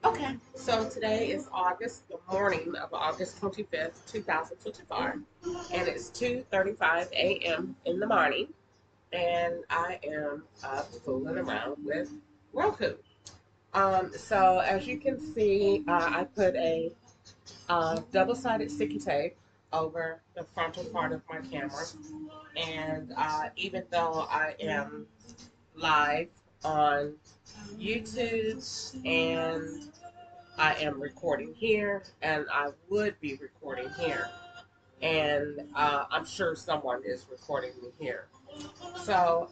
Okay, so today is the morning of August 25th, 2025, and it's 2:35 a.m. in the morning, and I am fooling around with Roku. So as you can see, I put a double-sided sticky tape over the frontal part of my camera, and even though I am live on YouTube and I am recording here, and I would be recording here, and I'm sure someone is recording me here. So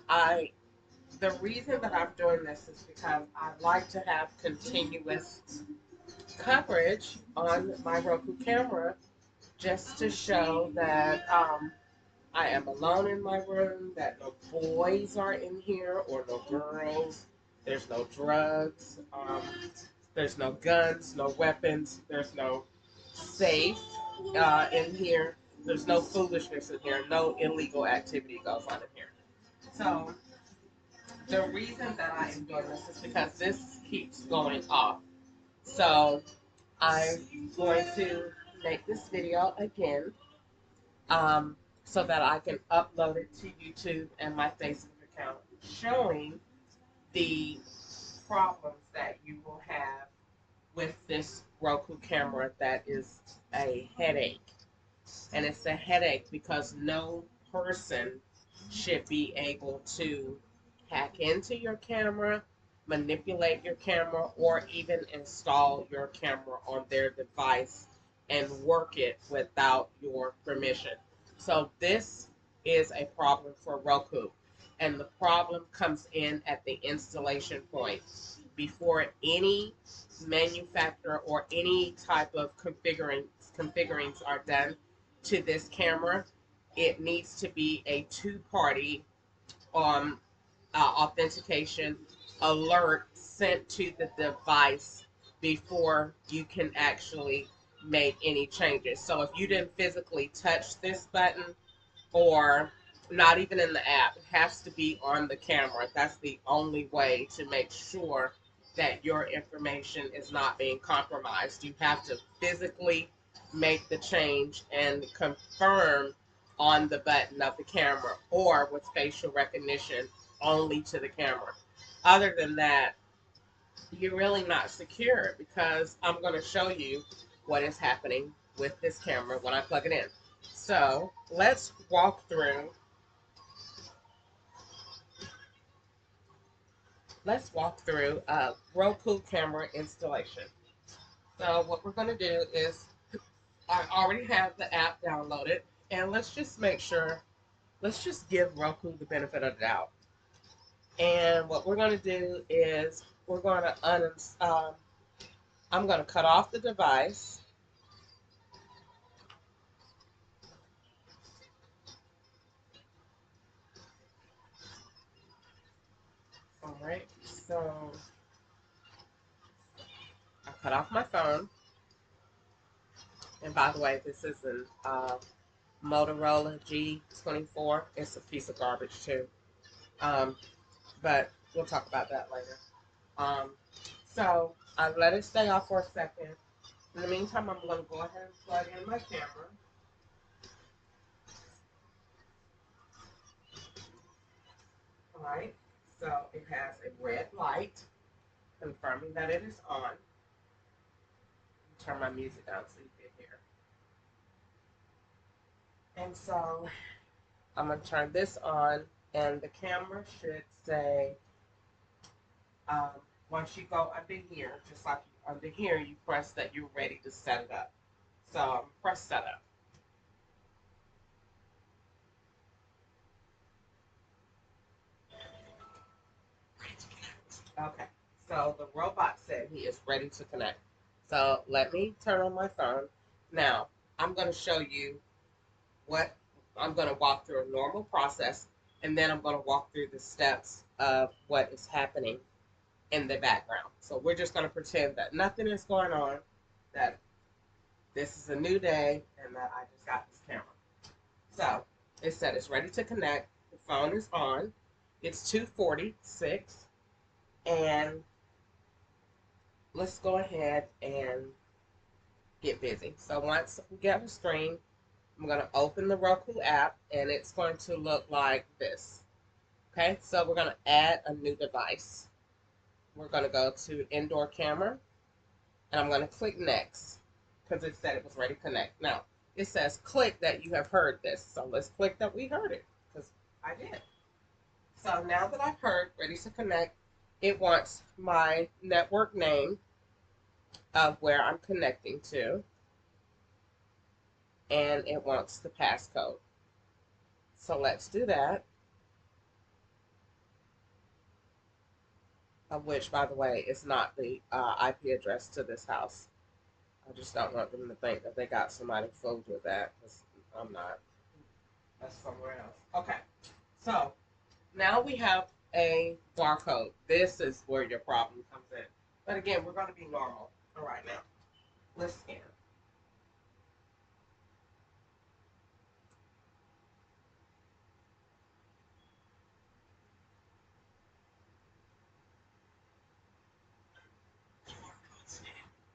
the reason that I'm doing this is because I like to have continuous coverage on my Roku camera, just to show that I am alone in my room, that no boys are in here or no girls. There's no drugs. There's no guns, no weapons. There's no safe in here. There's no foolishness in here. No illegal activity goes on in here. So the reason that I am doing this is because this keeps going off. So I'm going to make this video again, um, so that I can upload it to YouTube and my Facebook account, showing the problems that you will have with this Roku camera that is a headache. And it's a headache because no person should be able to hack into your camera, manipulate your camera, or even install your camera on their device and work it without your permission. So this is a problem for Roku. And the problem comes in at the installation point. Before any manufacturer or any type of configurings are done to this camera, it needs to be a two-party um, authentication alert sent to the device before you can actually make any changes. So if you didn't physically touch this button, or not even in the app, it has to be on the camera. That's the only way to make sure that your information is not being compromised. You have to physically make the change and confirm on the button of the camera, or with facial recognition only to the camera. Other than that, you're really not secure, because I'm going to show you what is happening with this camera when I plug it in. So let's walk through Roku camera installation. So what we're going to do is, I already have the app downloaded, and let's just make sure, let's just give Roku the benefit of the doubt. And what we're going to do is we're going to I'm going to cut off the device. All right, so I cut off my phone. And by the way, this is an Motorola G24. It's a piece of garbage too. Um, but we'll talk about that later. Um, so I let it stay off for a second. In the meantime, I'm going to go ahead and plug in my camera. All right. So it has a red light confirming that it is on. Turn my music down so you can hear. And so I'm going to turn this on, and the camera should say, um, once you go under here, just like under here, you press that you're ready to set it up. So press setup. Okay. So the robot said he is ready to connect. So let me turn on my phone. Now, I'm going to show you what I'm going to walk through a normal process, and then I'm going to walk through the steps of what is happening in the background. So we're just going to pretend that nothing is going on, that this is a new day, and that I just got this camera. So it said it's ready to connect. The phone is on. It's 2:46, and let's go ahead and get busy. So once we get the screen, I'm going to open the Roku app and it's going to look like this. Okay, so we're going to add a new device. We're going to go to indoor camera and I'm going to click next because it said it was ready to connect. Now, it says click that you have heard this. So let's click that we heard it because I did. So now that I've heard ready to connect, it wants my network name of where I'm connecting to, and it wants the passcode. So let's do that, of which, by the way, is not the IP address to this house. I just don't want them to think that they got somebody fooled with that, because I'm not. That's somewhere else. Okay, so now we have a barcode. This is where your problem comes in. But again, we're going to be normal for right now. Let's scan.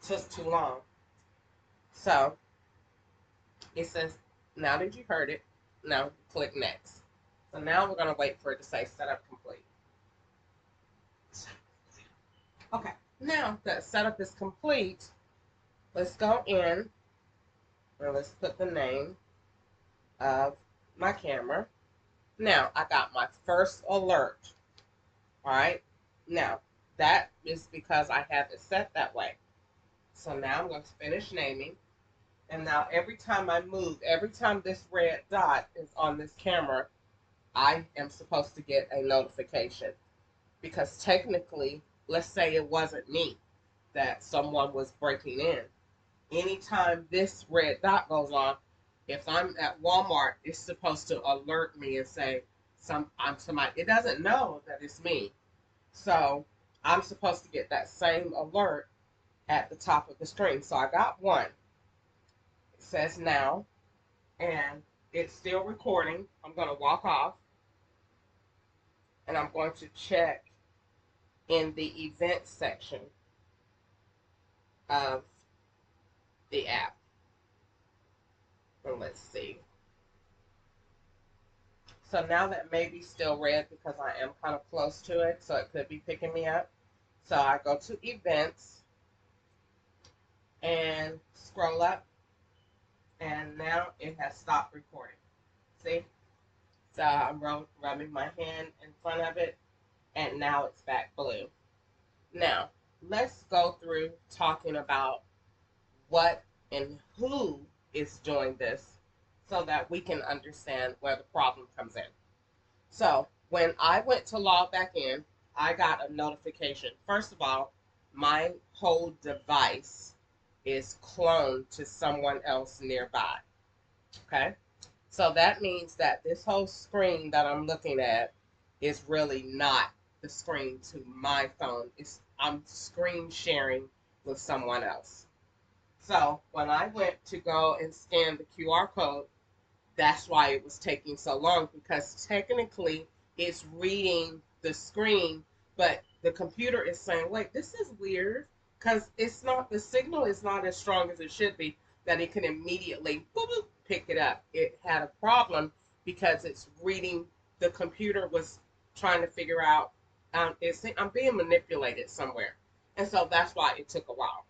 Took too long. So it says, now that you heard it, now click next. So now we're going to wait for it to say setup complete. Okay, now that setup is complete, let's go in and let's put the name of my camera. Now I got my first alert. All right, now that is because I have it set that way. So now I'm going to finish naming. And now every time I move, every time this red dot is on this camera, I am supposed to get a notification. Because technically, let's say it wasn't me that someone was breaking in. Anytime this red dot goes on, if I'm at Walmart, it's supposed to alert me and say I'm somebody. It doesn't know that it's me. So I'm supposed to get that same alert at the top of the screen. So I got one. It says now, and it's still recording. I'm going to walk off, and I'm going to check in the events section of the app. And let's see. So now that may be still red because I am kind of close to it, so it could be picking me up. So I go to events and scroll up, and now it has stopped recording. See? So I'm rubbing my hand in front of it, and now it's back blue. Now, let's go through talking about what and who is doing this so that we can understand where the problem comes in. So when I went to log back in, I got a notification. First of all, my whole device is cloned to someone else nearby. Okay? So that means that this whole screen that I'm looking at is really not the screen to my phone. I'm screen sharing with someone else. So when I went to go and scan the QR code, that's why it was taking so long, because technically it's reading the screen, but the computer is saying, wait, this is weird, because the signal is not as strong as it should be that it can immediately boop, boop, pick it up. It had a problem because it's reading, the computer was trying to figure out, I'm being manipulated somewhere. And so that's why it took a while.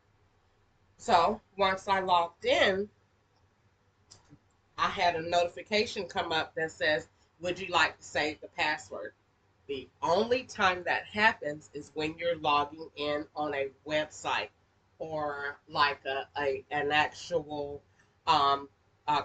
So once I logged in, I had a notification come up that says, would you like to save the password? The only time that happens is when you're logging in on a website or like an actual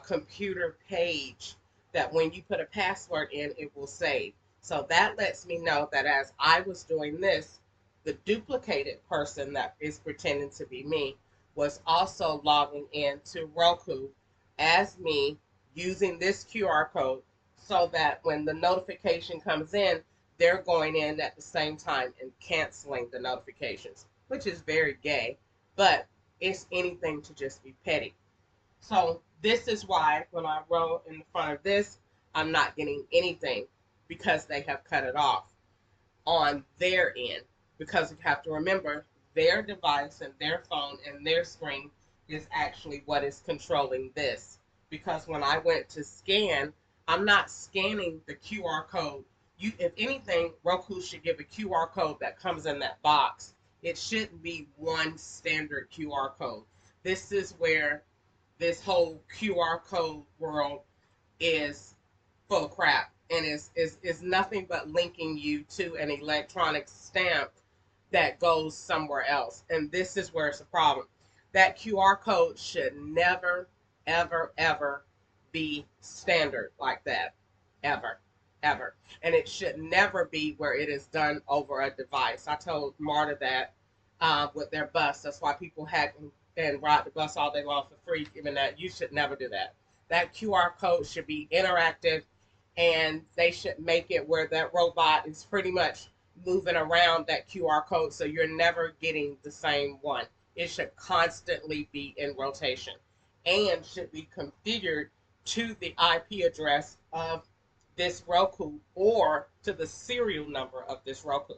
computer page, that when you put a password in, it will save. So that lets me know that as I was doing this, the duplicated person that is pretending to be me was also logging in to Roku as me using this QR code, so that when the notification comes in, they're going in at the same time and canceling the notifications, which is very gay, but it's anything to just be petty. So this is why when I wrote in front of this, I'm not getting anything, because they have cut it off on their end. Because you have to remember, their device and their phone and their screen is actually what is controlling this. Because when I went to scan, I'm not scanning the QR code. If anything, Roku should give a QR code that comes in that box. It shouldn't be one standard QR code. This is where this whole QR code world is full of crap, and is nothing but linking you to an electronic stamp that goes somewhere else. And this is where it's a problem. That QR code should never, ever, ever be standard like that. Ever. Ever. And it should never be where it is done over a device. I told Marta that with their bus. That's why people hack and ride the bus all day long for free, even that you should never do that. That QR code should be interactive, and they should make it where that robot is pretty much moving around that QR code, so you're never getting the same one. It should constantly be in rotation and should be configured to the IP address of this Roku or to the serial number of this Roku.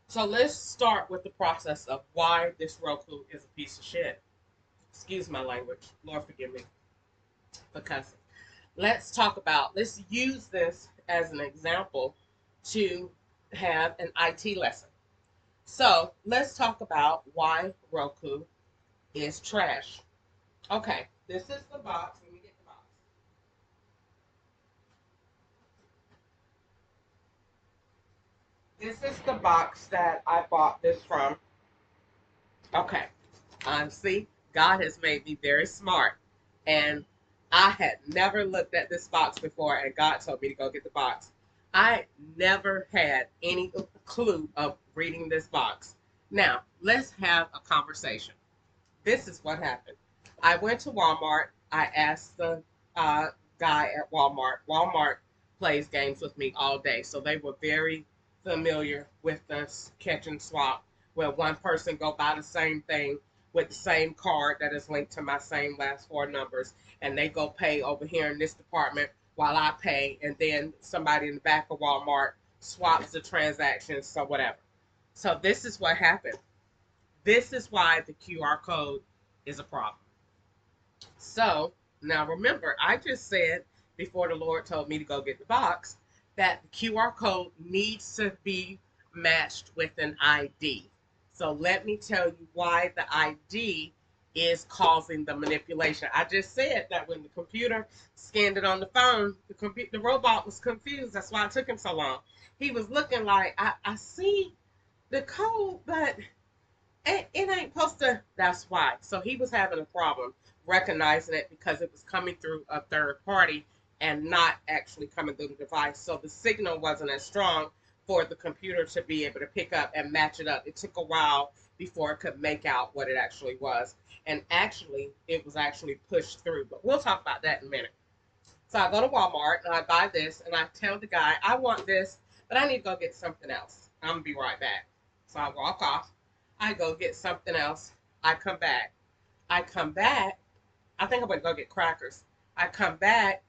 So let's start with the process of why this Roku is a piece of shit. Excuse my language. Lord forgive me for cussing. Let's use this as an example to have an IT lesson. So let's talk about why Roku is trash. Okay, this is the box. Let me get the box. This is the box that I bought this from. Okay, see, God has made me very smart. And I had never looked at this box before, and God told me to go get the box. I never had any clue of reading this box. Now, let's have a conversation. This is what happened. I went to Walmart. I asked the guy at Walmart. Walmart plays games with me all day, so they were very familiar with the catch and swap, where one person go buy the same thing with the same card that is linked to my same last four numbers, and they go pay over here in this department while I pay, and then somebody in the back of Walmart swaps the transactions, so whatever. So this is what happened. This is why the QR code is a problem. So now remember, I just said before the Lord told me to go get the box that the QR code needs to be matched with an ID. So let me tell you why the ID is causing the manipulation. I just said that when the computer scanned it on the phone, the robot was confused. That's why it took him so long. He was looking like, I see the code, but it ain't supposed to. That's why. So he was having a problem recognizing it because it was coming through a third party and not actually coming through the device. So the signal wasn't as strong for the computer to be able to pick up and match it up. It took a while before it could make out what it actually was. And actually, it was actually pushed through. But we'll talk about that in a minute. So I go to Walmart and I buy this and I tell the guy, I want this, but I need to go get something else. I'm going to be right back. So I walk off. I go get something else. I come back. I come back. I think I'm going to go get crackers. I come back.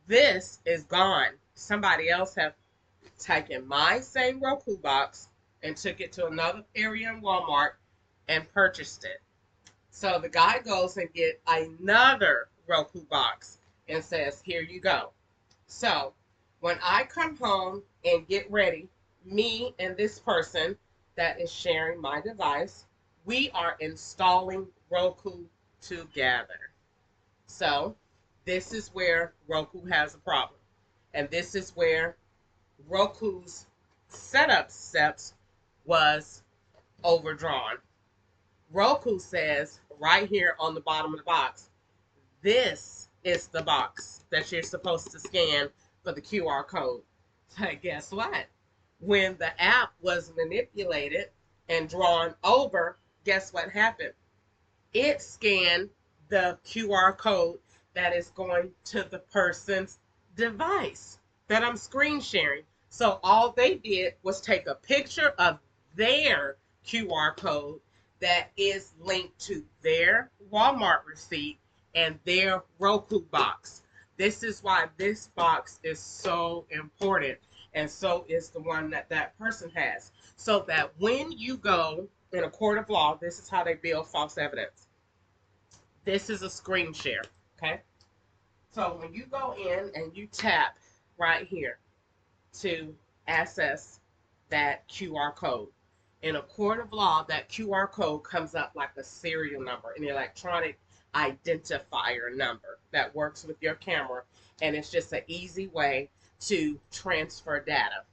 This is gone. Somebody else have taken my same Roku box and took it to another area in Walmart and purchased it. So the guy goes and get another Roku box and says, here you go. So when I come home and get ready, me and this person that is sharing my device, we are installing Roku together. So this is where Roku has a problem. And this is where Roku's setup steps was overdrawn. Roku says right here on the bottom of the box, this is the box that you're supposed to scan for the QR code. So guess what? When the app was manipulated and drawn over, guess what happened? It scanned the QR code that is going to the person's device that I'm screen sharing. So all they did was take a picture of their QR code that is linked to their Walmart receipt and their Roku box. This is why this box is so important, and so is the one that that person has. So that when you go in a court of law, this is how they build false evidence. This is a screen share, okay? So when you go in and you tap right here to access that QR code, in a court of law, that QR code comes up like a serial number, an electronic identifier number that works with your camera, and it's just an easy way to transfer data.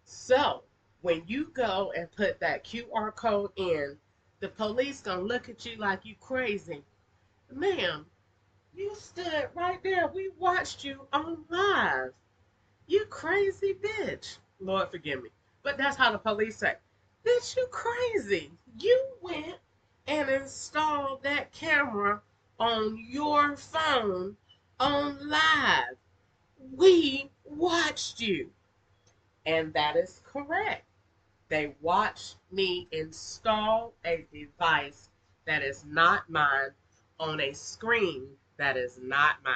So when you go and put that QR code in, the police gonna look at you like you crazy. Ma'am, you stood right there. We watched you on live. You crazy bitch. Lord forgive me. But that's how the police say, bitch, you crazy. You went and installed that camera on your phone on live. We watched you. And that is correct. They watched me install a device that is not mine on a screen that is not mine.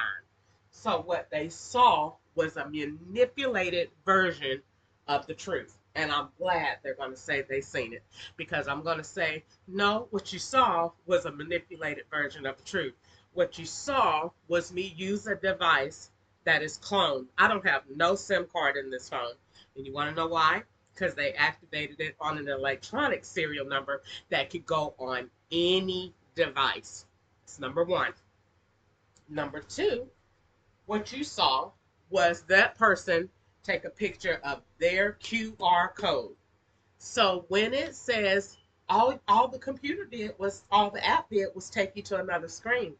So what they saw was a manipulated version of the truth. And I'm glad they're going to say they seen it, because I'm going to say, no, what you saw was a manipulated version of the truth. What you saw was me use a device that is cloned. I don't have no SIM card in this phone. And you want to know why? Because they activated it on an electronic serial number that could go on any device. That's number one. Number two, what you saw was that person take a picture of their QR code. So when it says all the computer did was, all the app did was take you to another screen.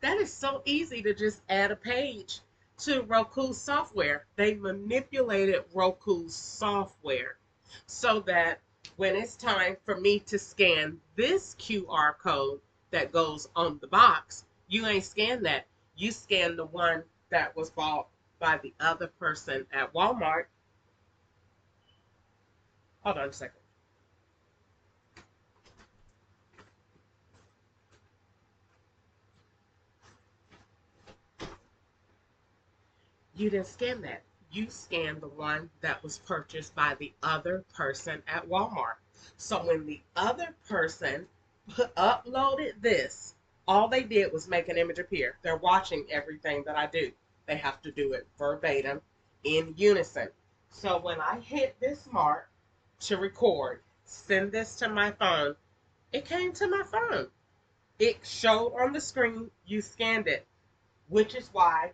That is so easy to just add a page to Roku's software. They manipulated Roku's software so that when it's time for me to scan this QR code that goes on the box, you ain't scan that. You scan the one that was bought by the other person at Walmart. Hold on a second. You didn't scan that. You scanned the one that was purchased by the other person at Walmart. So when the other person uploaded this, all they did was make an image appear. They're watching everything that I do. They have to do it verbatim in unison. So when I hit this mark to record, send this to my phone, it came to my phone. It showed on the screen, you scanned it, which is why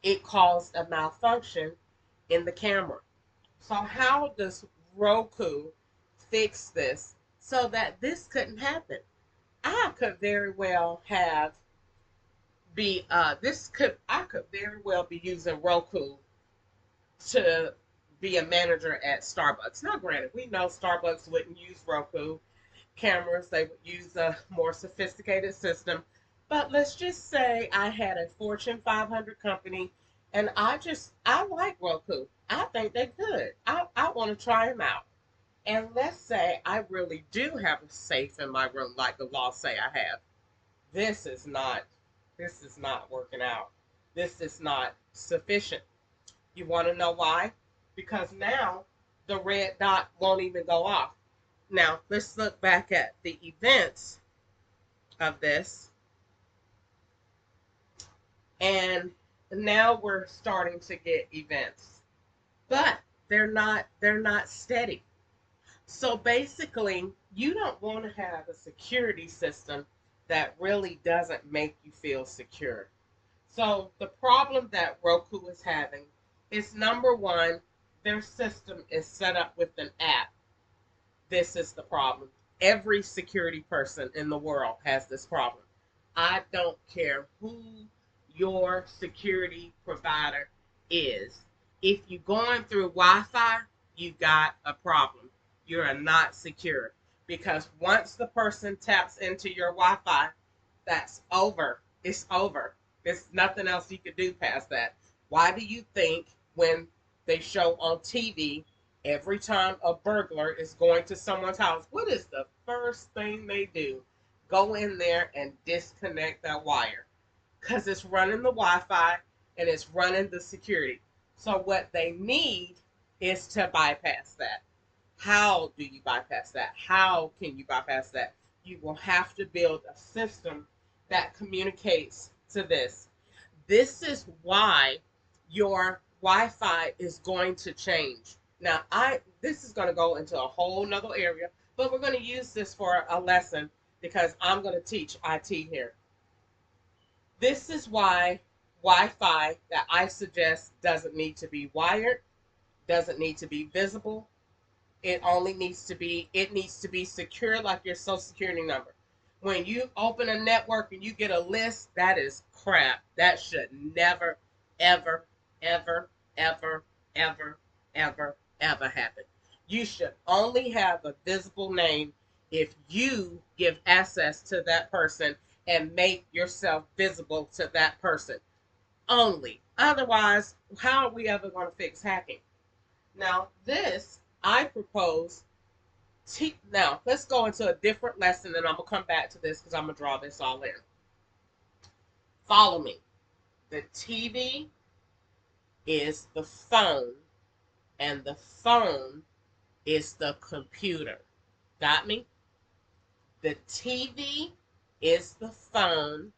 it caused a malfunction in the camera. So how does Roku fix this so that this couldn't happen? I could very well have be I could very well be using Roku to be a manager at Starbucks. Now granted, we know Starbucks wouldn't use Roku cameras, they would use a more sophisticated system. But let's just say I had a Fortune 500 company and I like Roku. I think they're good. I want to try them out. And let's say I really do have a safe in my room like the law say I have. This is not this is not working out. This is not sufficient. You want to know why? Because now the red dot won't even go off. Now, let's look back at the events of this. And now we're starting to get events. But they're not steady. So basically, you don't want to have a security system that really doesn't make you feel secure. So the problem that Roku is having is, number one, their system is set up with an app. This is the problem. Every security person in the world has this problem. I don't care who your security provider is. If you're going through Wi-Fi, you got a problem. You're not secure, because once the person taps into your Wi-Fi, that's over. It's over. There's nothing else you could do past that. Why do you think when they show on TV, every time a burglar is going to someone's house, what is the first thing they do? Go in there and disconnect that wire, because it's running the Wi-Fi and it's running the security. So what they need is to bypass that. How do you bypass that? How can you bypass that? You will have to build a system that communicates to this. This is why your Wi-Fi is going to change. Now, this is going to go into a whole nother area, but we're going to use this for a lesson because I'm going to teach IT here. This is why Wi-Fi that I suggest doesn't need to be wired, doesn't need to be visible. It needs to be secure like your social security number. When you open a network and you get a list, that is crap. That should never, ever, ever, ever, ever, ever, ever happen. You should only have a visible name if you give access to that person and make yourself visible to that person only. Otherwise, how are we ever going to fix hacking? Now, this I propose. Now, let's go into a different lesson, and I'm going to come back to this because I'm going to draw this all in. Follow me. The TV is the phone, and the phone is the computer. Got me? The TV is the phone,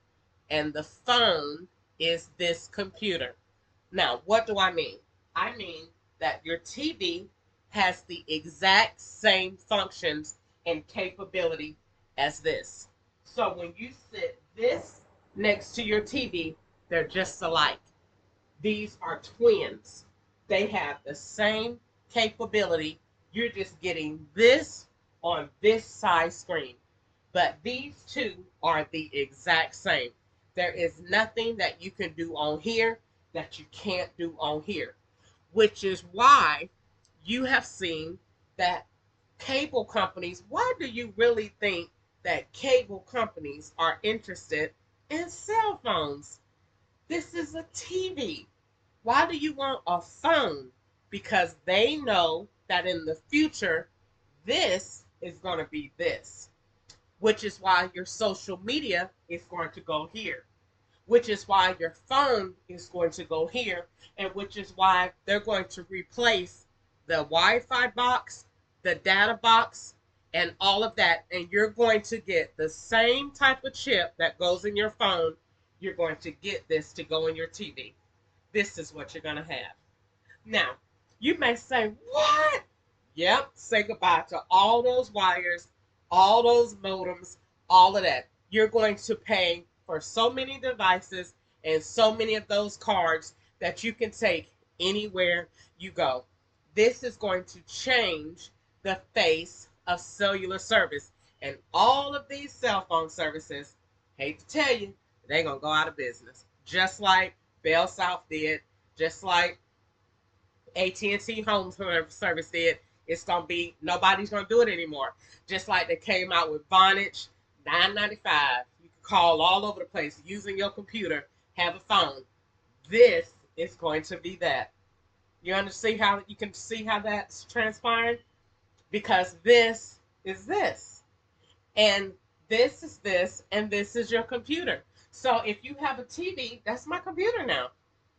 and the phone is this computer. Now, what do I mean? I mean that your TV has the exact same functions and capability as this. So when you sit this next to your TV, they're just alike. These are twins. They have the same capability. You're just getting this on this size screen. But these two are the exact same. There is nothing that you can do on here that you can't do on here, which is why you have seen that cable companies, why do you really think that cable companies are interested in cell phones? This is a TV. Why do you want a phone? Because they know that in the future, this is going to be this, which is why your social media is going to go here, which is why your phone is going to go here, and which is why they're going to replace the Wi-Fi box, the data box, and all of that. And you're going to get the same type of chip that goes in your phone. You're going to get this to go in your TV. This is what you're going to have. Now, you may say, what? Yep, say goodbye to all those wires, all those modems, all of that. You're going to pay for so many devices and so many of those cards that you can take anywhere you go. This is going to change the face of cellular service. And all of these cell phone services, hate to tell you, they're going to go out of business. Just like Bell South did, just like AT&T home service did. It's gonna be nobody's gonna do it anymore. Just like they came out with Vonage, $9.95. You can call all over the place using your computer, have a phone. This is going to be that. You understand how you can see how that's transpiring? Because this is this, and this is this, and this is your computer. So if you have a TV, that's my computer now.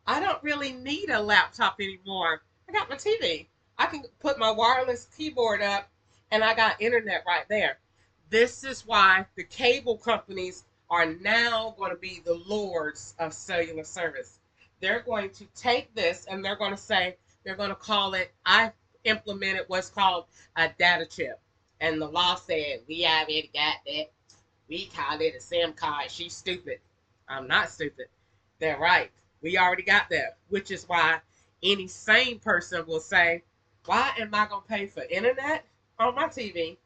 I don't really need a laptop anymore. I got my TV. I can put my wireless keyboard up and I got internet right there. This is why the cable companies are now going to be the lords of cellular service. They're going to take this and they're going to say, they're going to call it, I implemented what's called a data chip. And the law said, we already got that. We call it a SIM card. She's stupid. I'm not stupid. They're right. We already got that, which is why any sane person will say, why am I going to pay for internet on my TV,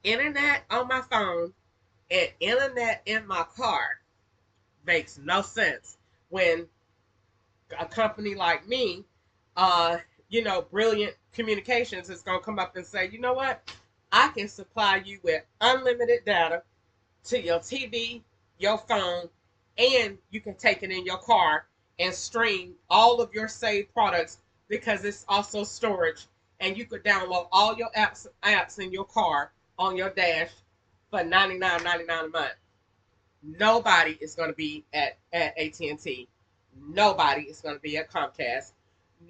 internet on my phone, and internet in my car? Makes no sense when a company like me, Brilliant Communications is going to come up and say, you know what? I can supply you with unlimited data to your TV, your phone, and you can take it in your car and stream all of your saved products because it's also storage. And you could download all your apps in your car on your dash for $99.99 a month. Nobody is going to be at AT&T. Nobody is going to be at Comcast.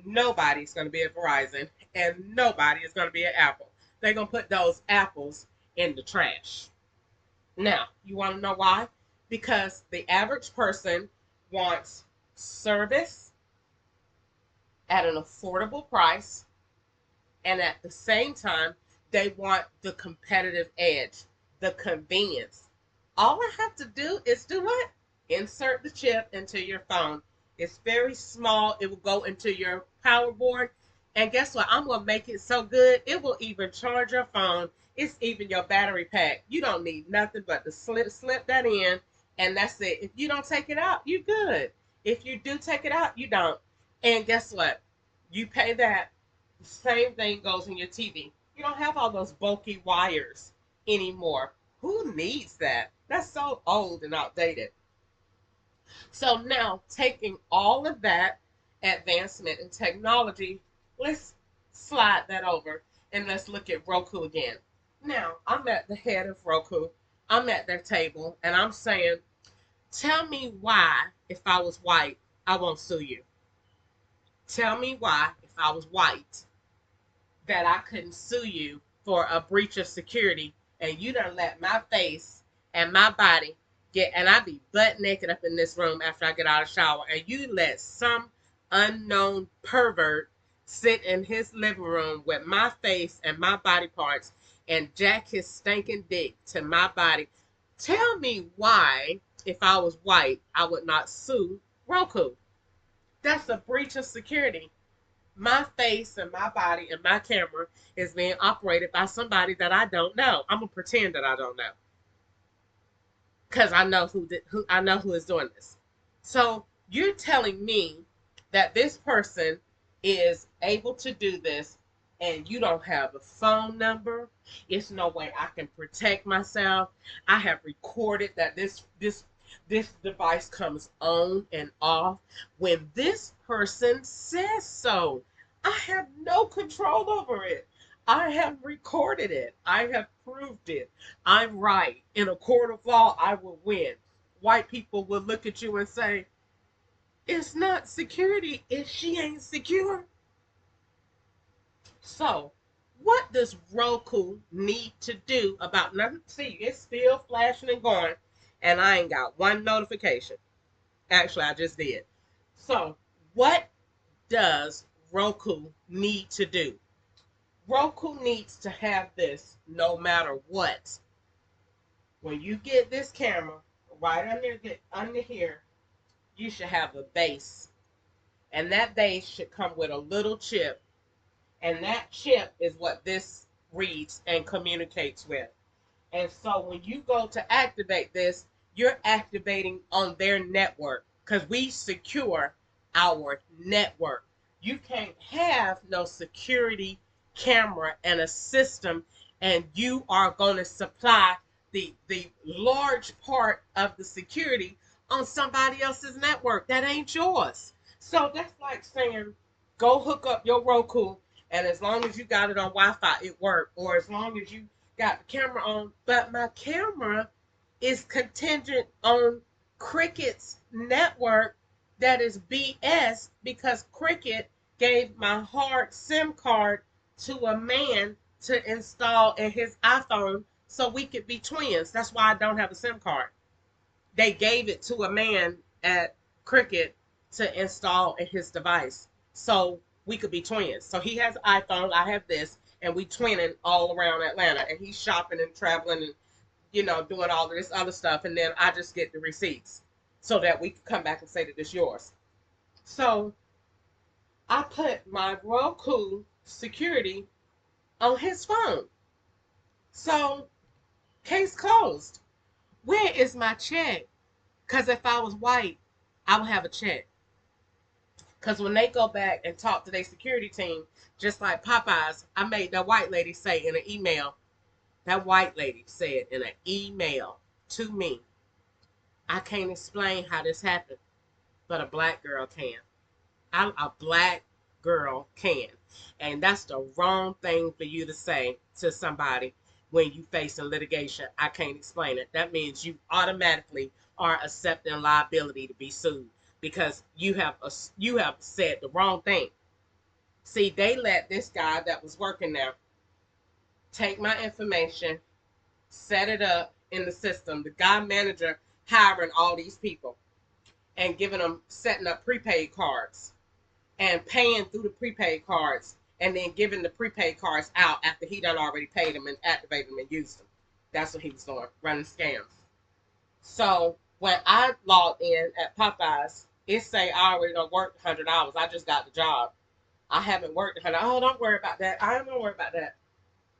nobody's going to be at Verizon and nobody is going to be at Apple. They're going to put those apples in the trash. Now, you want to know why? Because the average person wants service at an affordable price, and at the same time, they want the competitive edge, the convenience. All I have to do is do what? Insert the chip into your phone. It's very small. It will go into your power board. And guess what? I'm going to make it so good, it will even charge your phone. It's even your battery pack. You don't need nothing but to slip that in, and that's it. If you don't take it out, you're good. If you do take it out, you don't. And guess what? You pay that. The same thing goes in your TV. You don't have all those bulky wires anymore. Who needs that? That's so old and outdated. So now, taking all of that advancement in technology, let's slide that over and let's look at Roku again. Now, I'm at the head of Roku. I'm at their table and I'm saying, tell me why, if I was white, I won't sue you. Tell me why, if I was white, that I couldn't sue you for a breach of security, and you done let my face and my body get, and I be butt naked up in this room after I get out of the shower, and you let some unknown pervert sit in his living room with my face and my body parts and jack his stinking dick to my body. Tell me why, if I was white, I would not sue Roku. That's a breach of security. My face and my body and my camera is being operated by somebody that I don't know. I'm gonna pretend that I don't know because I know who I know who is doing this. So you're telling me that this person is able to do this, and you don't have a phone number. It's no way I can protect myself. I have recorded that this device comes on and off when this person says so. I have no control over it. I have recorded it. I have proved it. I'm right. In a court of law, I will win. White people will look at you and say, it's not security if she ain't secure. So, what does Roku need to do about nothing? See, it's still flashing and going, and I ain't got one notification. Actually, I just did. So, what does Roku need to do? Roku needs to have this no matter what. When you get this camera right under here, you should have a base. And that base should come with a little chip. And that chip is what this reads and communicates with. And so when you go to activate this, you're activating on their network because we secure our network. You can't have no security camera and a system, and you are going to supply the large part of the security on somebody else's network that ain't yours. So that's like saying, go hook up your Roku, and as long as you got it on Wi-Fi, it worked. Or as long as you got the camera on, but my camera is contingent on Cricket's network that is BS because Cricket gave my hard SIM card to a man to install in his iPhone so we could be twins. That's why I don't have a SIM card. They gave it to a man at Cricket to install in his device so we could be twins. So he has an iPhone, I have this, and we twinning all around Atlanta, and he's shopping and traveling and doing all of this other stuff, and then I just get the receipts so that we can come back and say that it's yours. So I put my Roku security on his phone. So case closed. Where is my check? Because if I was white, I would have a check. Because when they go back and talk to their security team, just like Popeyes, I made that white lady say in an email, that white lady said in an email to me, I can't explain how this happened, but a black girl can. A black girl can. And that's the wrong thing for you to say to somebody when you face a litigation. I can't explain it. That means you automatically are accepting liability to be sued because you have said the wrong thing. See, they let this guy that was working there take my information, set it up in the system. The guy manager hiring all these people and giving them, setting up prepaid cards and paying through the prepaid cards and then giving the prepaid cards out after he done already paid them and activated them and used them. That's what he was doing, running scams. So when I logged in at Popeyes, it say I already done worked 100 hours. I just got the job. I haven't worked 100. Oh, don't worry about that. I don't worry about that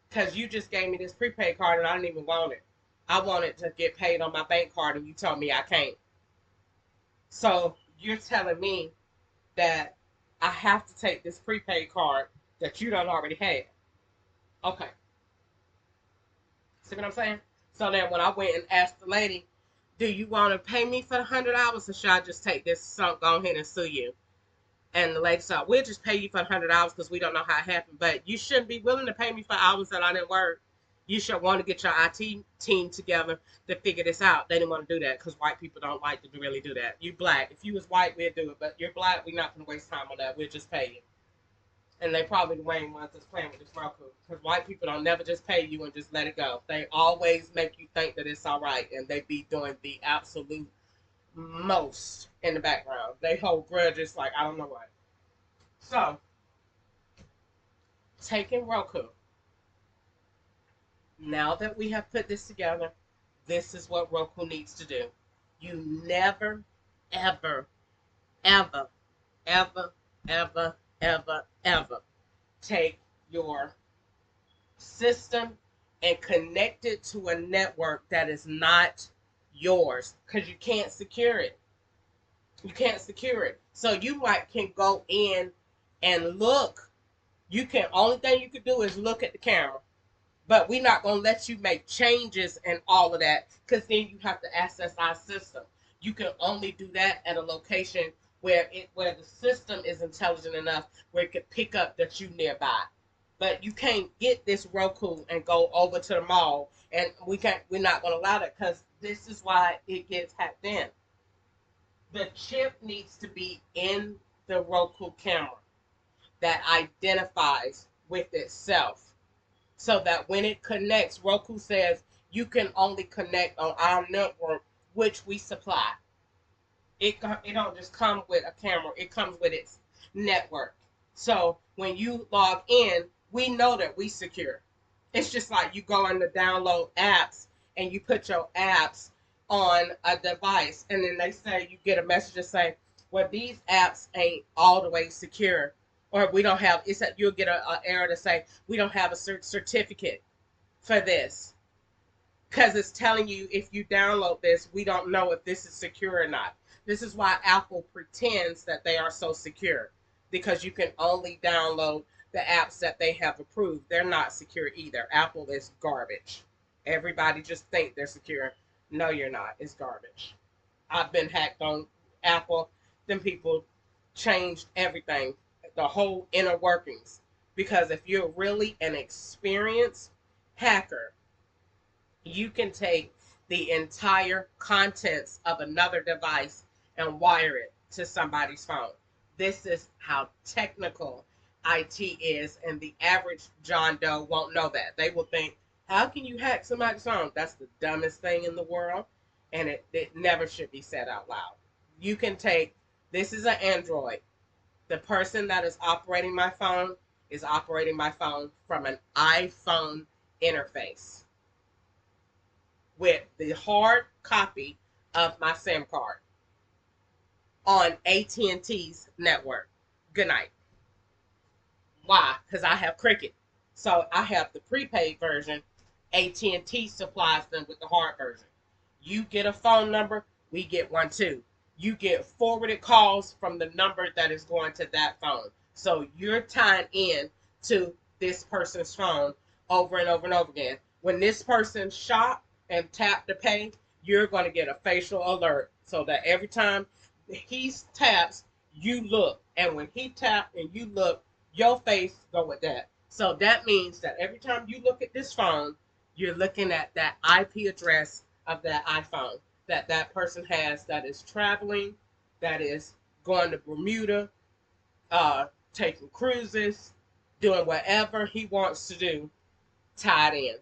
because you just gave me this prepaid card and I didn't even want it. I wanted to get paid on my bank card and you told me I can't. So you're telling me that I have to take this prepaid card that you don't already have. Okay. See what I'm saying? So then when I went and asked the lady, do you want to pay me for the 100 hours or should I just take this, go ahead and sue you? And the lady said, we'll just pay you for the 100 hours because we don't know how it happened. But you shouldn't be willing to pay me for hours that I didn't work. You should want to get your IT team together to figure this out. They didn't want to do that because white people don't like to really do that. You black. If you was white, we'd do it. But you're black, we're not going to waste time on that. We'll just pay you. And they probably the main ones that's playing with this Roku. Because white people don't never just pay you and just let it go. They always make you think that it's all right. And they be doing the absolute most in the background. They hold grudges like I don't know what. So, taking Roku. Now that we have put this together, this is what Roku needs to do. You never, ever, ever, ever, ever, ever, ever take your system and connect it to a network that is not yours because you can't secure it. You can't secure it. So you can go in and look. You can only thing you can do is look at the camera. But we're not going to let you make changes and all of that because then you have to access our system. You can only do that at a location where the system is intelligent enough where it can pick up that you nearby. But you can't get this Roku and go over to the mall, and we're not going to allow that because this is why it gets hacked in. The chip needs to be in the Roku camera that identifies with itself so that when it connects, Roku says you can only connect on our network, which we supply. It don't just come with a camera. It comes with its network. So when you log in, we know that we secure. It's just like you go in to download apps and you put your apps on a device and then they say you get a message to say, well, these apps ain't all the way secure. Or we don't have, it's that you'll get an error to say we don't have a certificate for this. Because it's telling you if you download this, we don't know if this is secure or not. This is why Apple pretends that they are so secure. Because you can only download the apps that they have approved. They're not secure either. Apple is garbage. Everybody just think they're secure. No, you're not. It's garbage. I've been hacked on Apple. Them people changed everything, the whole inner workings. Because if you're really an experienced hacker, you can take the entire contents of another device and wire it to somebody's phone. This is how technical IT is, and the average John Doe won't know that. They will think, how can you hack somebody's phone? That's the dumbest thing in the world, and it never should be said out loud. You can take, this is an Android. The person that is operating my phone is operating my phone from an iPhone interface with the hard copy of my SIM card on AT&T's network. Good night. Why? Because I have Cricket. So I have the prepaid version. AT&T supplies them with the hard version. You get a phone number, we get one too. You get forwarded calls from the number that is going to that phone. So you're tied in to this person's phone over and over and over again. When this person shop and tap to pay, you're going to get a facial alert so that every time he taps, you look. And when he taps and you look, your face go with that. So that means that every time you look at this phone, you're looking at that IP address of that iPhone that person has that is traveling, that is going to Bermuda, taking cruises, doing whatever he wants to do, tied in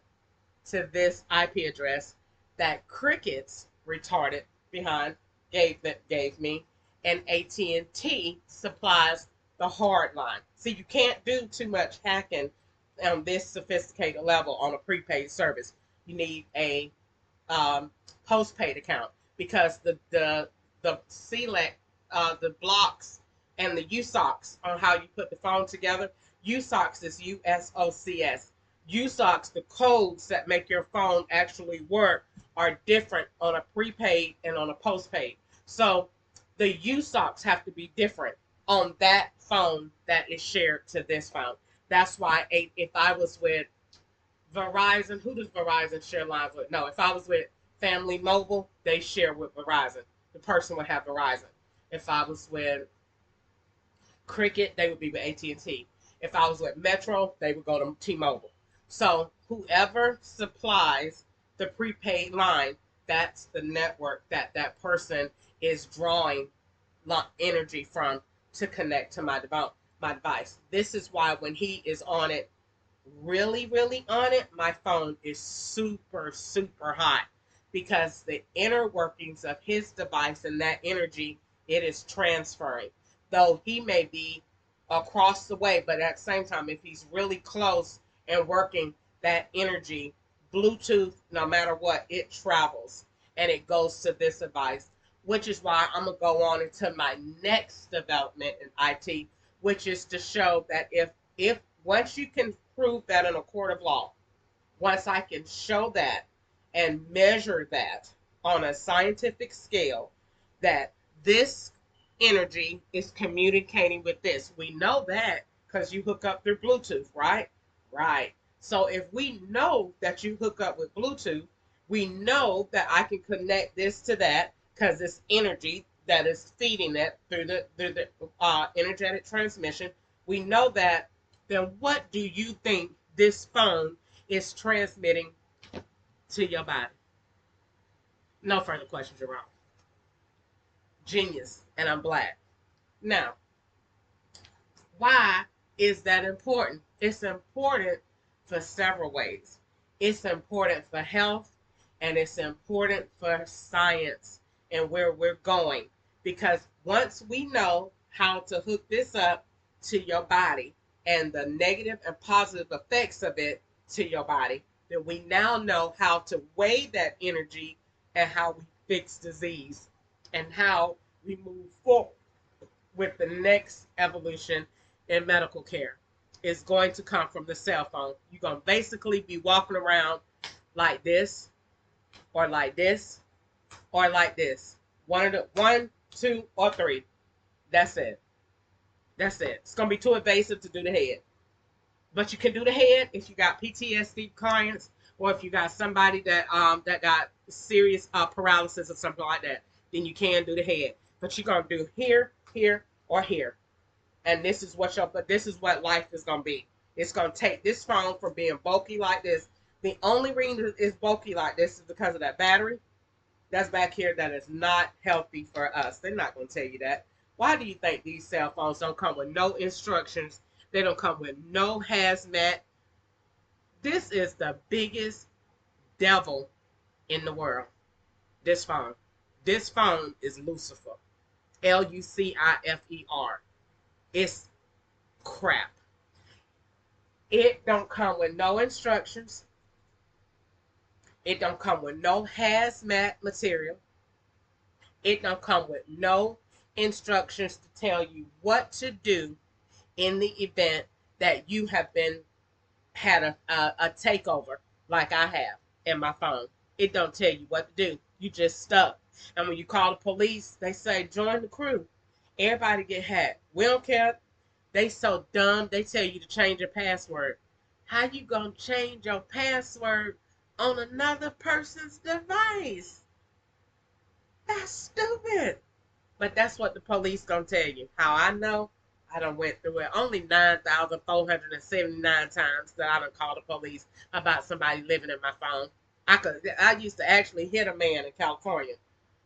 to this IP address that Cricket's retarded behind gave me, and AT&T supplies the hard line. See, you can't do too much hacking on this sophisticated level on a prepaid service. You need a postpaid account because the select the blocks and the USOCs on how you put the phone together. USOCs is USOCS. USOCs, the codes that make your phone actually work, are different on a prepaid and on a postpaid. So the USOCs have to be different on that phone that is shared to this phone. That's why if I was with Verizon, who does Verizon share lines with? No, if I was with Family Mobile, they share with Verizon. The person would have Verizon. If I was with Cricket, they would be with AT&T. If I was with Metro, they would go to T-Mobile. So whoever supplies the prepaid line, that's the network that that person is drawing energy from to connect to my device. This is why when he is on it, really on it, my phone is super hot because the inner workings of his device and that energy, it is transferring. Though he may be across the way, but at the same time, if he's really close and working, that energy, Bluetooth, no matter what, it travels and it goes to this device, which is why I'm going to go on into my next development in IT, which is to show that if once you can prove that in a court of law, once I can show that and measure that on a scientific scale, that this energy is communicating with this. We know that because you hook up through Bluetooth, right? Right. So if we know that you hook up with Bluetooth, we know that I can connect this to that because it's energy that is feeding it through the energetic transmission. We know that. Then what do you think this phone is transmitting to your body? No further questions, you're wrong. Genius, and I'm black. Now, why is that important? It's important for several ways. It's important for health, and it's important for science and where we're going. Because once we know how to hook this up to your body and the negative and positive effects of it to your body, then we now know how to weigh that energy and how we fix disease and how we move forward with the next evolution in medical care. Is going to come from the cell phone. You're going to basically be walking around like this, or like this, or like this. One, two, or three. That's it. That's it. It's going to be too invasive to do the head. But you can do the head if you got PTSD clients, or if you got somebody that got serious paralysis or something like that. Then you can do the head. But you're going to do here, here, or here. And this is what life is gonna be. It's gonna take this phone from being bulky like this. The only reason it's bulky like this is because of that battery that's back here that is not healthy for us. They're not gonna tell you that. Why do you think these cell phones don't come with no instructions? They don't come with no hazmat. This is the biggest devil in the world. This phone. This phone is Lucifer. Lucifer. It's crap. It don't come with no instructions. It don't come with no hazmat material. It don't come with no instructions to tell you what to do in the event that you have had a takeover like I have in my phone. It don't tell you what to do. You just stuck. And when you call the police, they say join the crew. Everybody get hacked. We don't care. They so dumb. They tell you to change your password. How you gonna change your password on another person's device? That's stupid. But that's what the police gonna tell you. How I know? I done went through it only 9,479 times that I done called the police about somebody living in my phone. I used to actually hit a man in California.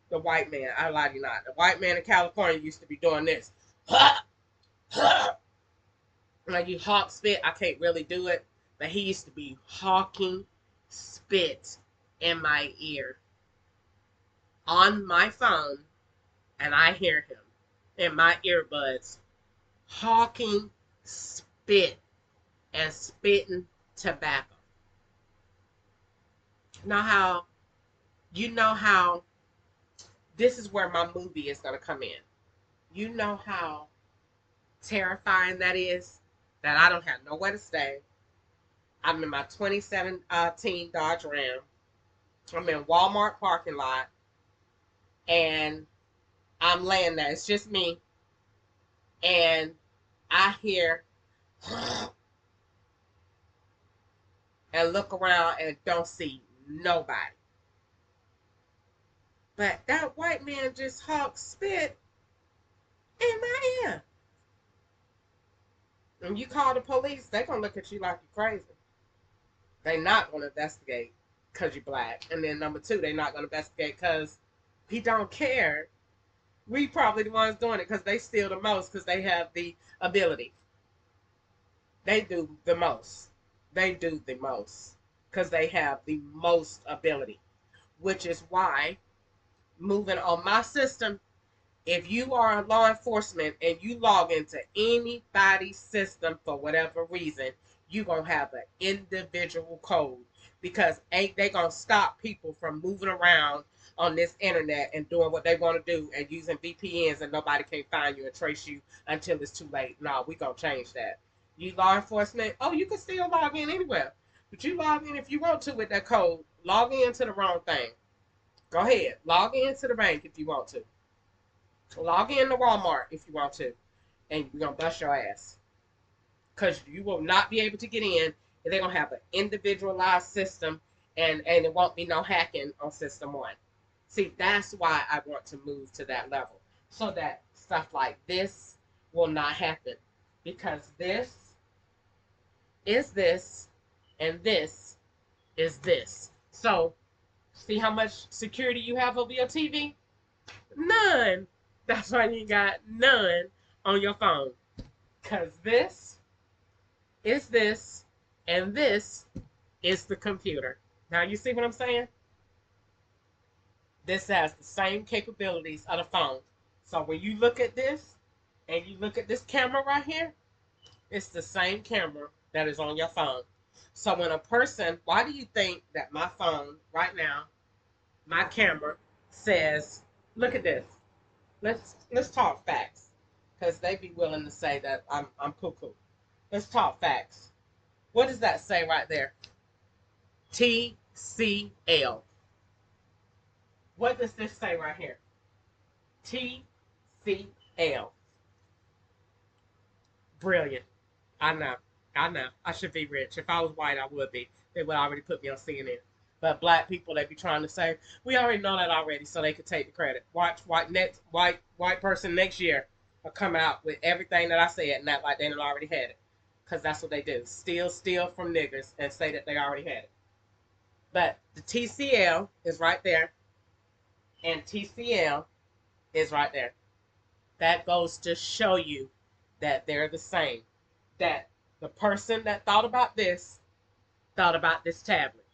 The white man, I lie to you not. The white man in California used to be doing this. Like you hawk spit, I can't really do it, but he used to be hawking spit in my ear on my phone, and I hear him in my earbuds hawking spit and spitting tobacco. Know how you know how this is where my movie is gonna come in. You know how terrifying that is that I don't have nowhere to stay. I'm in my 2017 Dodge Ram. I'm in Walmart parking lot and I'm laying there. It's just me. And I hear and look around and don't see nobody. But that white man just hawked spit in my ear. And you call the police, they gonna look at you like you're crazy. They not gonna investigate because you're black. And then number two, they not gonna investigate because he don't care. We probably the ones doing it because they steal the most because they have the ability. They do the most. They do the most because they have the most ability, which is why moving on my system, if you are a law enforcement and you log into anybody's system for whatever reason, you're going to have an individual code because ain't they going to stop people from moving around on this internet and doing what they want to do and using VPNs and nobody can find you and trace you until it's too late. No, we going to change that. You law enforcement, oh, you can still log in anywhere. But you log in if you want to with that code. Log in to the wrong thing. Go ahead. Log in to the bank if you want to. Log in to Walmart if you want to. And we're going to bust your ass. Because you will not be able to get in. And they're going to have an individualized system. And it won't be no hacking on system one. See, that's why I want to move to that level. So that stuff like this will not happen. Because this is this. And this is this. So, see how much security you have over your TV? None. That's why you got none on your phone. Because this is this, and this is the computer. Now, you see what I'm saying? This has the same capabilities of the phone. So when you look at this, and you look at this camera right here, it's the same camera that is on your phone. So when a person, why do you think that my phone right now, my camera says, look at this. Let's talk facts, because they be willing to say that I'm cuckoo. Let's talk facts. What does that say right there? TCL. What does this say right here? TCL. Brilliant. I know. I know. I should be rich. If I was white, I would be. They would already put me on CNN. But black people, they be trying to say, we already know that already, so they could take the credit. Watch white person next year will come out with everything that I said and not like they done already had it. Because that's what they do. Steal from niggers and say that they already had it. But the TCL is right there. And TCL is right there. That goes to show you that they're the same. That the person that thought about this thought about this tablet.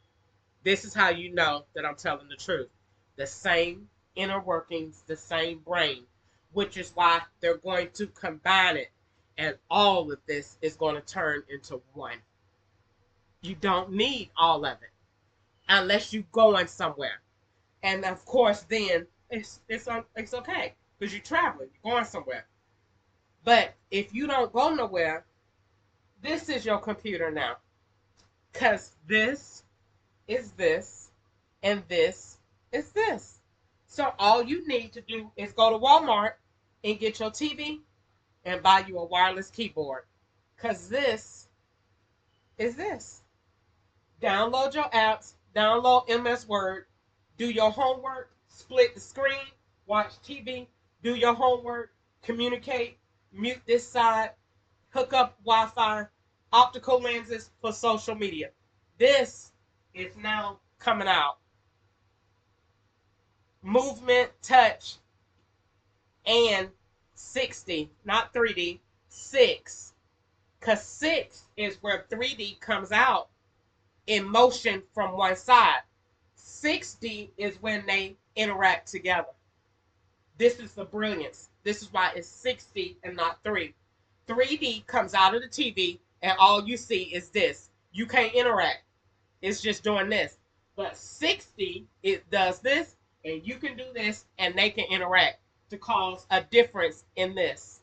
This is how you know that I'm telling the truth. The same inner workings, the same brain, which is why they're going to combine it. And all of this is going to turn into one. You don't need all of it unless you're going somewhere. And of course, then it's okay because you're traveling, you're going somewhere. But if you don't go nowhere, this is your computer now. Because this is this, and this is this. So all you need to do is go to Walmart and get your TV and buy you a wireless keyboard. Because this is this. Download your apps, download MS Word, do your homework, split the screen, watch TV, do your homework, communicate, mute this side, hook up Wi-Fi, optical lenses for social media. This is now coming out. Movement, touch, and 60, not 3D, 6. Because 6 is where 3D comes out in motion from one side. 6D is when they interact together. This is the brilliance. This is why it's 6D and not 3. 3D comes out of the TV and all you see is this. You can't interact. It's just doing this. But 6D, it does this and you can do this and they can interact to cause a difference in this.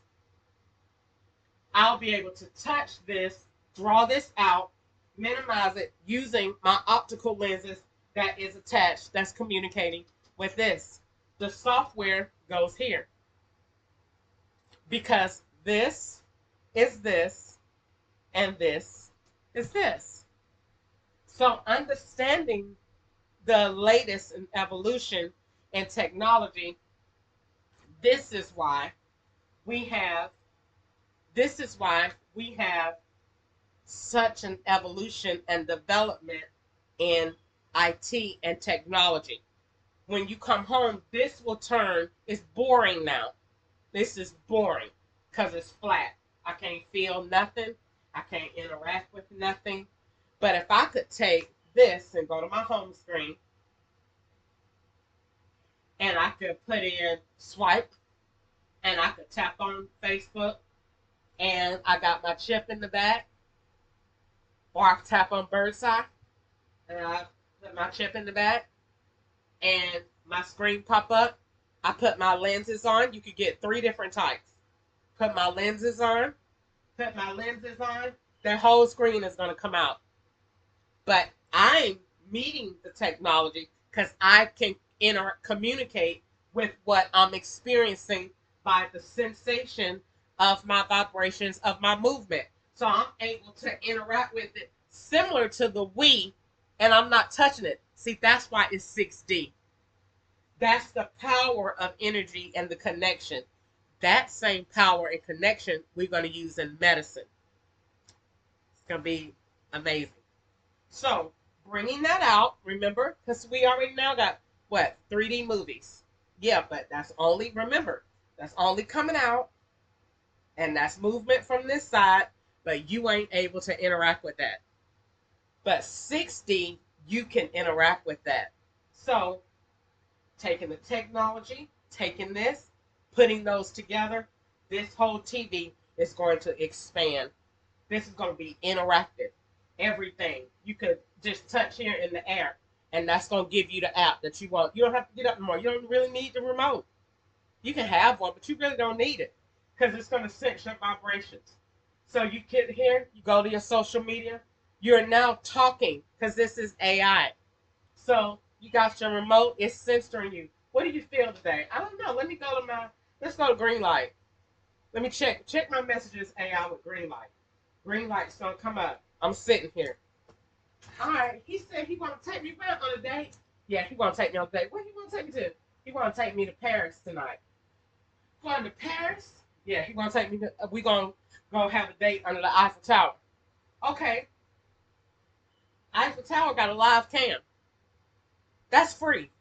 I'll be able to touch this, draw this out, minimize it using my optical lenses that is attached, that's communicating with this. The software goes here because this is this and this is this. So understanding the latest in evolution and technology, this is why we have such an evolution and development in IT and technology. When you come home, this will turn, it's boring now. This is boring because it's flat. I can't feel nothing. I can't interact with nothing. But if I could take this and go to my home screen and I could put in swipe and I could tap on Facebook and I got my chip in the back, or I could tap on bird's eye and I put my chip in the back and my screen pop up. I put my lenses on. You could get 3 different types. Put my lenses on. Their whole screen is going to come out. But I'm meeting the technology because I can communicate with what I'm experiencing by the sensation of my vibrations of my movement. So I'm able to interact with it similar to the Wii, and I'm not touching it. See, that's why it's 6D. That's the power of energy and the connection. That same power and connection we're going to use in medicine. It's going to be amazing. So, bringing that out, remember, because we already now got, 3D movies. Yeah, but that's only, remember, that's only coming out, and that's movement from this side, but you ain't able to interact with that. But 6D, you can interact with that. So, taking the technology, taking this, putting those together, this whole TV is going to expand. This is going to be interactive. Everything. You could just touch here in the air, and that's going to give you the app that you want. You don't have to get up anymore. You don't really need the remote. You can have one, but you really don't need it because it's going to sense your vibrations. So you get here, you go to your social media, you're now talking because this is AI. So you got your remote, it's censoring you. What do you feel today? I don't know. Let's go to green light. Let me check my messages AI with green light. Green light's gonna come up. I'm sitting here. All right, he said he want to take me back on a date. Yeah, he want to take me on a date. Where he want to take me to? He want to take me to Paris tonight. Going to Paris? Yeah, he want to take me to, we gonna go have a date under the Eiffel Tower. Okay. Eiffel Tower got a live cam. That's free.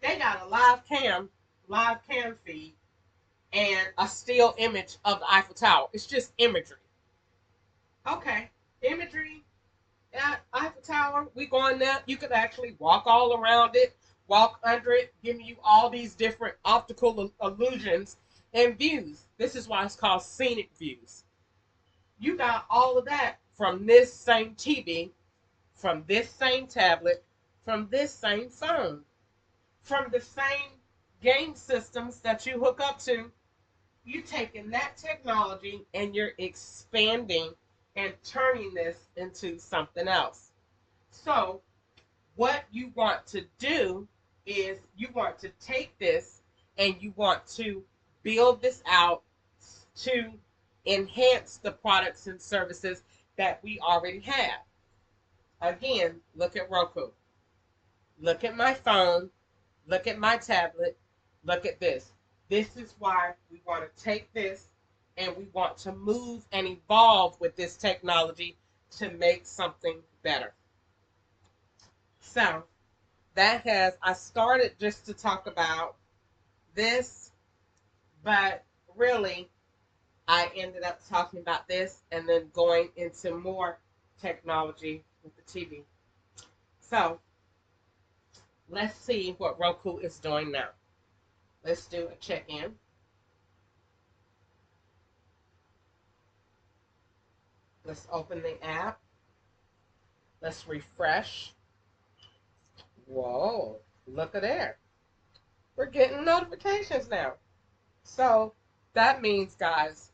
They got a live cam feed, and a still image of the Eiffel Tower. It's just imagery. Okay, imagery at Eiffel Tower. We going there. You could actually walk all around it, walk under it, giving you all these different optical illusions and views. This is why it's called scenic views. You got all of that from this same TV, from this same tablet, from this same phone, from the same game systems that you hook up to. You're taking that technology and you're expanding and turning this into something else. So what you want to do is you want to take this and you want to build this out to enhance the products and services that we already have. Again, look at Roku. Look at my phone. Look at my tablet. Look at this. This is why we want to take this and we want to move and evolve with this technology to make something better. So I started just to talk about this, but really I ended up talking about this and then going into more technology with the TV. So let's see what Roku is doing now. Let's do a check-in. Let's open the app. Let's refresh. Whoa, look at there. We're getting notifications now. So that means, guys,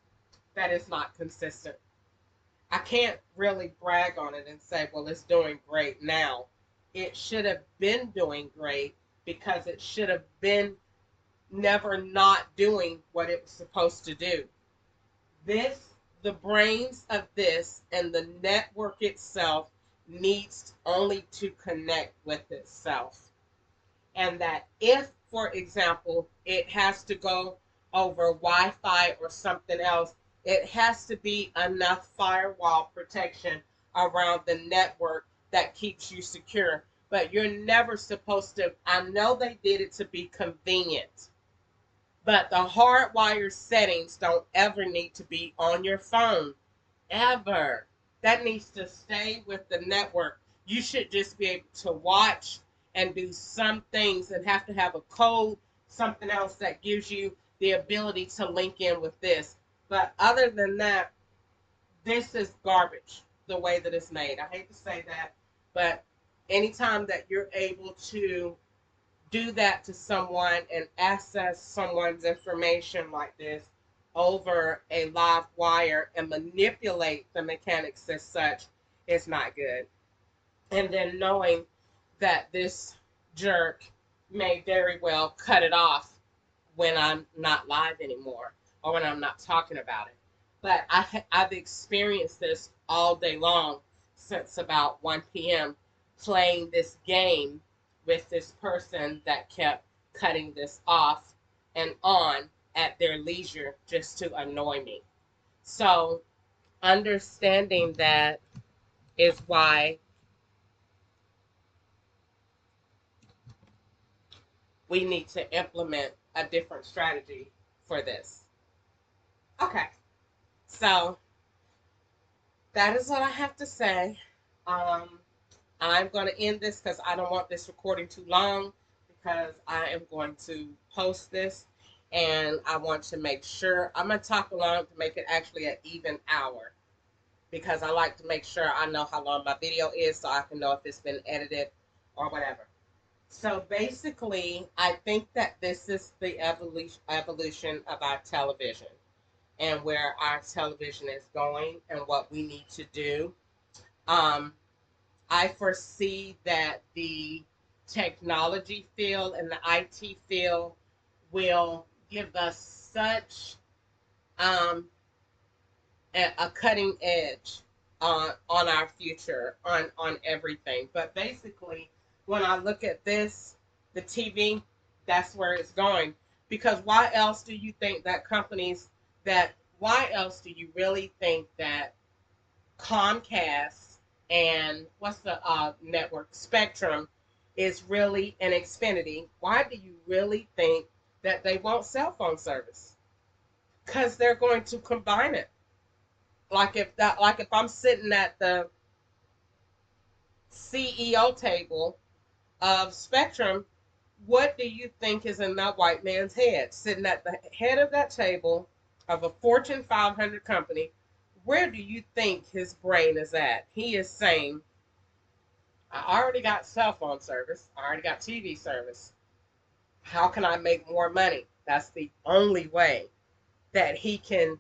that it's not consistent. I can't really brag on it and say, well, it's doing great now. It should have been doing great because it should have been never not doing what it was supposed to do. This, the brains of this and the network itself needs only to connect with itself. And that if, for example, it has to go over Wi-Fi or something else, it has to be enough firewall protection around the network that keeps you secure. But you're never supposed to, I know they did it to be convenient, but the hardwire settings don't ever need to be on your phone. Ever. That needs to stay with the network. You should just be able to watch and do some things and have to have a code, something else that gives you the ability to link in with this. But other than that, this is garbage the way that it's made. I hate to say that, but anytime that you're able to do that to someone and access someone's information like this over a live wire and manipulate the mechanics as such is not good. And then knowing that this jerk may very well cut it off when I'm not live anymore or when I'm not talking about it. But I've experienced this all day long since about 1 p.m. playing this game with this person that kept cutting this off and on at their leisure just to annoy me. So understanding that is why we need to implement a different strategy for this. Okay, so that is what I have to say. Um, I'm going to end this because I don't want this recording too long because I am going to post this and I want to make sure I'm going to talk along to make it actually an even hour because I like to make sure I know how long my video is so I can know if it's been edited or whatever. So basically, I think that this is the evolution of our television and where our television is going and what we need to do. Um, I foresee that the technology field and the IT field will give us such um, a cutting edge on our future, on everything. But basically, when I look at this, the TV, that's where it's going. Because why else do you think that why else do you really think that Comcast and what's the network Spectrum is really an Xfinity? Why do you really think that they want cell phone service? Because they're going to combine it. Like if I'm sitting at the CEO table of Spectrum, what do you think is in that white man's head? Sitting at the head of that table of a Fortune 500 company, where do you think his brain is at? He is saying, I already got cell phone service. I already got TV service. How can I make more money? That's the only way that he can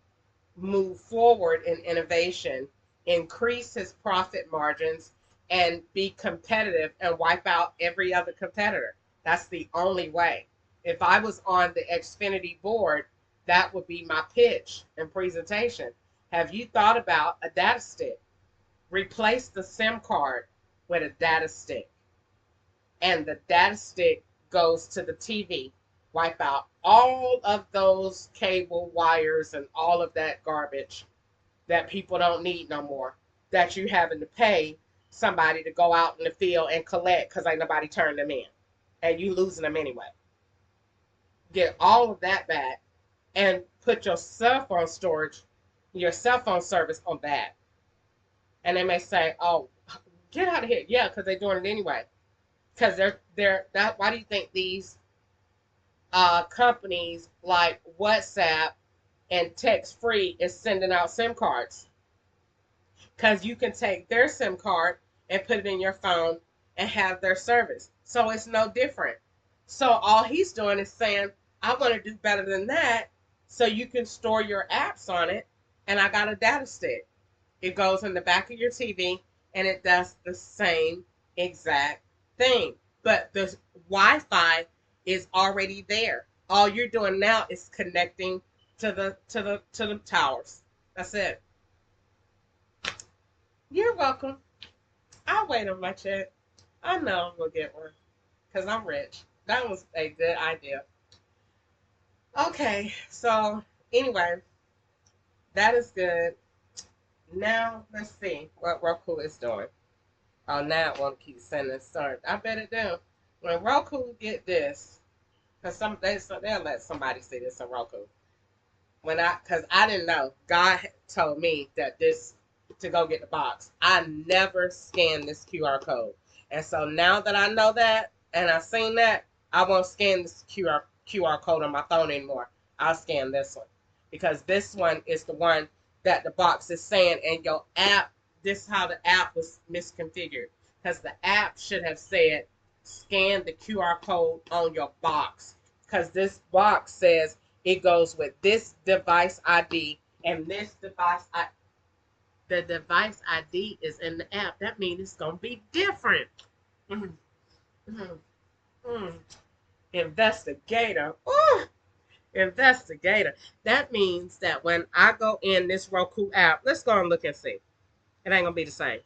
move forward in innovation, increase his profit margins, and be competitive and wipe out every other competitor. That's the only way. If I was on the Xfinity board, that would be my pitch and presentation. Have you thought about a data stick? Replace the SIM card with a data stick, and the data stick goes to the TV. Wipe out all of those cable wires and all of that garbage that people don't need no more, that you having to pay somebody to go out in the field and collect because ain't nobody turned them in, and you losing them anyway. Get all of that back and put your cell phone storage, your cell phone service on that. And they may say, "Oh, get out of here." Yeah, because they're doing it anyway. Because they're that. Why do you think these companies like WhatsApp and Text Free is sending out SIM cards? Because you can take their SIM card and put it in your phone and have their service. So it's no different. So all he's doing is saying, I want to do better than that. So you can store your apps on it. And I got a data stick. It goes in the back of your TV and it does the same exact thing. But the Wi-Fi is already there. All you're doing now is connecting to the towers. That's it. You're welcome. I'll wait on my check. I know I'm gonna get one because I'm rich. That was a good idea. Okay, so anyway, that is good. Now let's see what Roku is doing. Oh, now it won't keep sending stars. I bet it do. When Roku get this, because they'll let somebody see this on Roku. Because I didn't know. God told me that this to go get the box. I never scanned this QR code. And so now that I know that and I've seen that, I won't scan this QR code on my phone anymore. I'll scan this one. Because this one is the one that the box is saying, and your app, this is how the app was misconfigured. Because the app should have said scan the QR code on your box. Because this box says it goes with this device ID and this device ID. The device ID is in the app. That means it's going to be different. Mm, mm, mm. Investigator. Ooh, investigator. That means that when I go in this Roku app, let's go and look and see. It ain't going to be the same.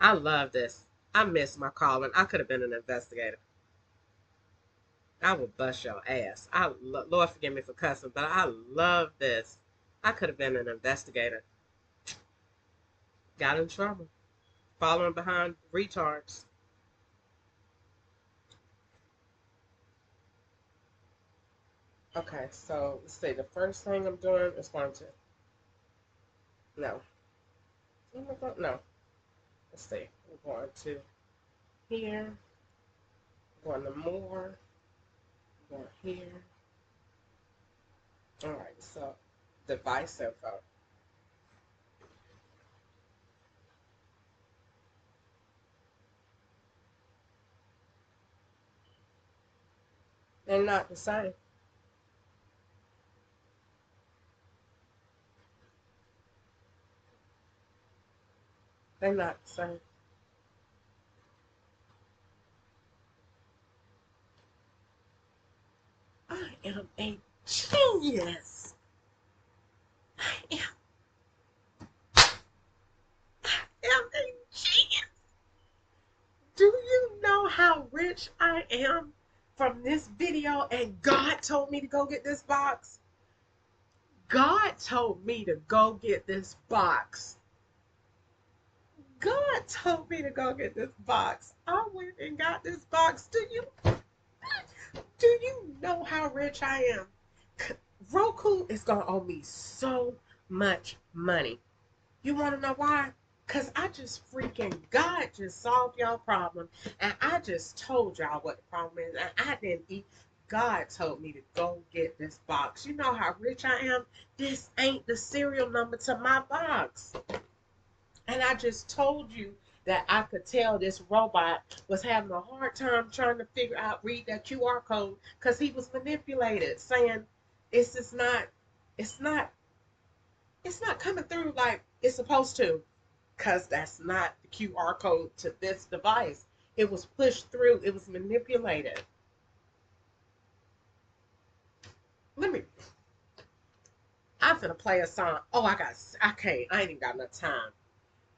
I love this. I miss my calling. I could have been an investigator. I would bust your ass. Lord forgive me for cussing, but I love this. I could have been an investigator. Got in trouble. Following behind retards. Okay, so let's see. The first thing I'm doing is going to. No. No. Let's see. We're going to here. Going to more. Going here. Alright, so device info. They're not the same. They're not the same. I am a genius. I am a genius. Do you know how rich I am from this video? And God told me to go get this box. God told me to go get this box. God told me to go get this box. I went and got this box. Do you know how rich I am? Roku is gonna owe me so much money. You wanna know why? Cause I just freaking God just solved y'all problem, and I just told y'all what the problem is, and I didn't eat. God told me to go get this box. You know how rich I am? This ain't the serial number to my box. And I just told you that I could tell this robot was having a hard time trying to figure out, read that QR code, because he was manipulated, saying it's just not, it's not, it's not coming through like it's supposed to, because that's not the QR code to this device. It was pushed through, it was manipulated. Let me, I'm gonna play a song. Oh, I can't, I ain't even got enough time.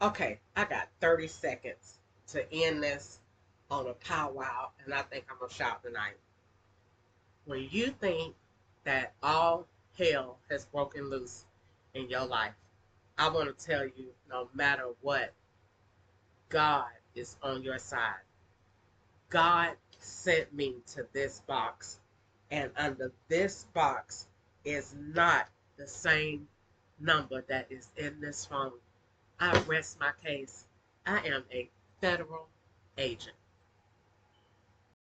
Okay, I got 30 seconds to end this on a powwow, and I think I'm gonna shout tonight. When you think that all hell has broken loose in your life, I want to tell you, no matter what, God is on your side. God sent me to this box, and under this box is not the same number that is in this phone. I rest my case. I am a federal agent.